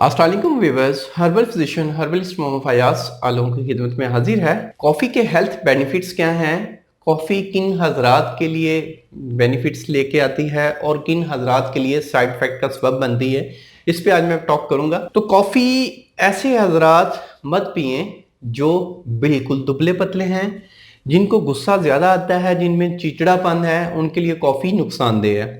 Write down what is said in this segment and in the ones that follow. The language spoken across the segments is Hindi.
अस्सलाम वालेकुम viewers, herbal physician herbalist Mohammad Fayaz आप लोगों की खिदमत में हाजिर है। कॉफ़ी के हेल्थ बेनिफिट्स क्या हैं, कॉफ़ी किन हजरात के लिए बेनिफिट्स लेके आती है और किन हजरात के लिए साइड इफेक्ट का सबब बनती है, इस पे आज मैं टॉक करूंगा। तो कॉफ़ी ऐसे हजरात मत पिए जो बिल्कुल दुबले पतले हैं, जिनको गुस्सा ज़्यादा आता है, जिनमें चिड़चिड़ापन है, उनके लिए कॉफ़ी नुकसानदेह है।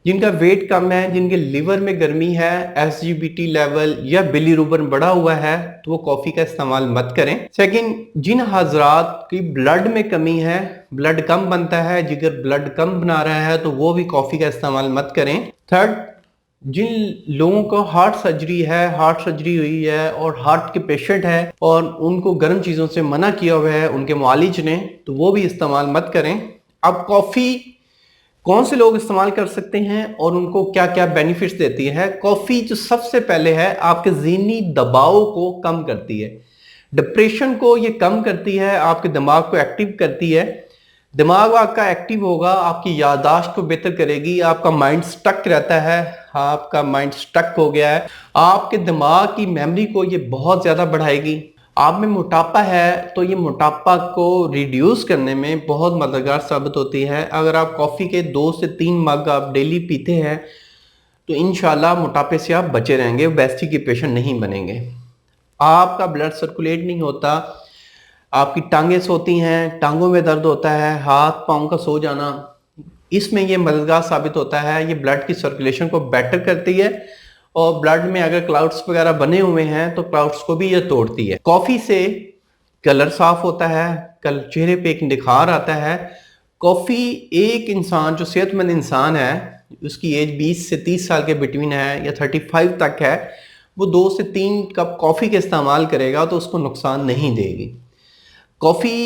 जिनका वेट कम है, जिनके लिवर में गर्मी है, एसजीबीटी लेवल या बिलीरुबिन बढ़ा हुआ है, तो वो कॉफ़ी का इस्तेमाल मत करें। सेकंड, जिन हजरात की ब्लड में कमी है, ब्लड कम बनता है, जिगर ब्लड कम बना रहा है, तो वो भी कॉफ़ी का इस्तेमाल मत करें। थर्ड, जिन लोगों को हार्ट सर्जरी है, हार्ट सर्जरी हुई है और हार्ट के पेशेंट है और उनको गर्म चीज़ों से मना किया हुआ है उनके मुआलिज ने, तो वो भी इस्तेमाल मत करें। अब कॉफ़ी कौन से लोग इस्तेमाल कर सकते हैं और उनको क्या क्या बेनिफिट्स देती है। कॉफ़ी जो सबसे पहले है, आपके ज़हनी दबाव को कम करती है, डिप्रेशन को ये कम करती है, आपके दिमाग को एक्टिव करती है। दिमाग आपका एक्टिव होगा, आपकी याददाश्त को बेहतर करेगी, आपका माइंड स्टक रहता है, आपका माइंड स्टक हो गया है, आपके दिमाग की मेमोरी को ये बहुत ज़्यादा बढ़ाएगी। आप में मोटापा है तो ये मोटापा को रिड्यूस करने में बहुत मददगार साबित होती है। अगर आप कॉफ़ी के 2 से 3 मग आप डेली पीते हैं तो इंशाल्लाह मोटापे से आप बचे रहेंगे, ओबेसिटी के पेशेंट नहीं बनेंगे। आपका ब्लड सर्कुलेट नहीं होता, आपकी टांगें सोती हैं, टांगों में दर्द होता है, हाथ पाँव का सो जाना, इसमें ये मददगार साबित होता है। ये ब्लड की सर्कुलेशन को बेटर करती है और ब्लड में अगर क्लाउड्स वगैरह बने हुए हैं तो क्लाउड्स को भी ये तोड़ती है। कॉफ़ी से कलर साफ होता है, कल चेहरे पे एक निखार आता है। कॉफ़ी एक इंसान जो सेहतमंद इंसान है, उसकी एज 20 से 30 साल के बिटवीन है या 35 तक है, वो 2 से 3 कप कॉफ़ी के इस्तेमाल करेगा तो उसको नुकसान नहीं देगी। कॉफ़ी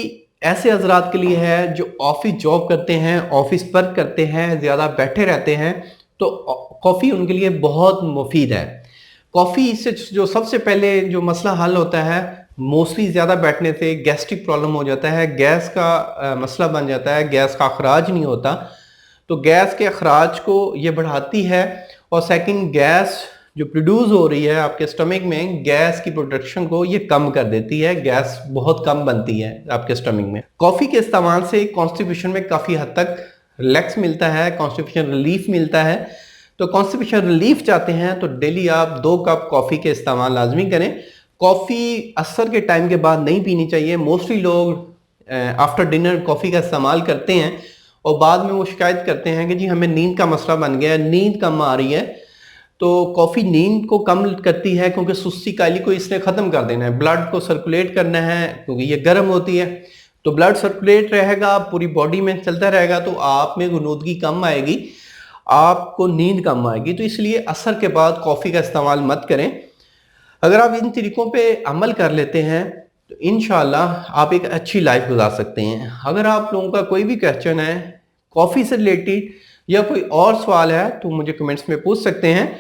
ऐसे हजरात के लिए है जो ऑफिस जॉब करते हैं, ऑफिस वर्क करते हैं, ज़्यादा बैठे रहते हैं, तो कॉफ़ी उनके लिए बहुत मुफीद है। कॉफ़ी से जो सबसे पहले जो मसला हल होता है, मोस्टली ज़्यादा बैठने से गैस्ट्रिक प्रॉब्लम हो जाता है, गैस का मसला बन जाता है, गैस का अखराज नहीं होता, तो गैस के अखराज को ये बढ़ाती है। और सेकंड, गैस जो प्रोड्यूस हो रही है आपके स्टमक में, गैस की प्रोडक्शन को ये कम कर देती है, गैस बहुत कम बनती है आपके स्टमक में। कॉफ़ी के इस्तेमाल से कॉन्स्टिपेशन में काफ़ी हद तक रिलैक्स मिलता है, कॉन्स्टिपेशन रिलीफ मिलता है। तो कॉन्स्टिपेशन रिलीफ चाहते हैं तो डेली आप 2 कप कॉफ़ी के इस्तेमाल लाजमी करें। कॉफ़ी असर के टाइम के बाद नहीं पीनी चाहिए। मोस्टली लोग आफ्टर डिनर कॉफ़ी का इस्तेमाल करते हैं और बाद में वो शिकायत करते हैं कि जी हमें नींद का मसला बन गया है, नींद कम आ रही है। तो कॉफ़ी नींद को कम करती है क्योंकि सुस्ती कायली को इसने ख़त्म कर देना है, ब्लड को सर्कुलेट करना है, क्योंकि ये गर्म होती है। तो ब्लड सर्कुलेट रहेगा, पूरी बॉडी में चलता रहेगा, तो आप में गुनूदगी कम आएगी, आपको नींद कम आएगी। तो इसलिए असर के बाद कॉफ़ी का इस्तेमाल मत करें। अगर आप इन तरीक़ों पे अमल कर लेते हैं तो इंशाल्लाह आप एक अच्छी लाइफ गुजार सकते हैं। अगर आप लोगों का कोई भी क्वेश्चन है कॉफ़ी से रिलेटेड या कोई और सवाल है तो मुझे कमेंट्स में पूछ सकते हैं।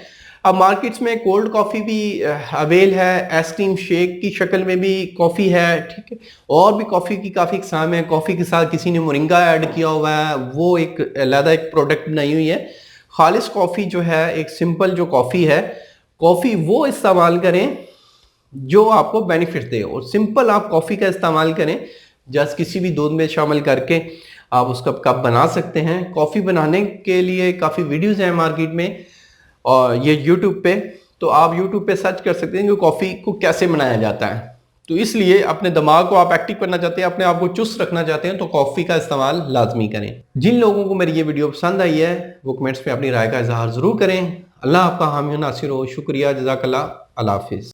अब मार्केट्स में कोल्ड कॉफ़ी भी अवेल है, आइसक्रीम शेक की शक्ल में भी कॉफ़ी है, ठीक है, और भी कॉफ़ी की काफ़ी इकसाम है। कॉफ़ी के साथ किसी ने मोरिंगा ऐड किया हुआ है, वो एक अलग एक प्रोडक्ट बनाई हुई है। खालिस कॉफ़ी जो है, एक सिंपल जो कॉफ़ी है, कॉफ़ी वो इस्तेमाल करें जो आपको बेनिफिट दे, और सिंपल आप कॉफ़ी का इस्तेमाल करें, जस्ट किसी भी दूध में शामिल करके आप उसका कप बना सकते हैं। कॉफ़ी बनाने के लिए काफ़ी वीडियोज़ हैं मार्केट में और ये यूट्यूब पे, तो आप यूट्यूब पे सर्च कर सकते हैं कि कॉफ़ी को कैसे बनाया जाता है। तो इसलिए अपने दिमाग को आप एक्टिव करना चाहते हैं, अपने आप को चुस्त रखना चाहते हैं, तो कॉफ़ी का इस्तेमाल लाजमी करें। जिन लोगों को मेरी ये वीडियो पसंद आई है वो कमेंट्स में अपनी राय का इजहार ज़रूर करें। अल्लाह आपका हामी नासिर हो। शुक्रिया, जज़ाकल्लाह, अल्लाह हाफिज़।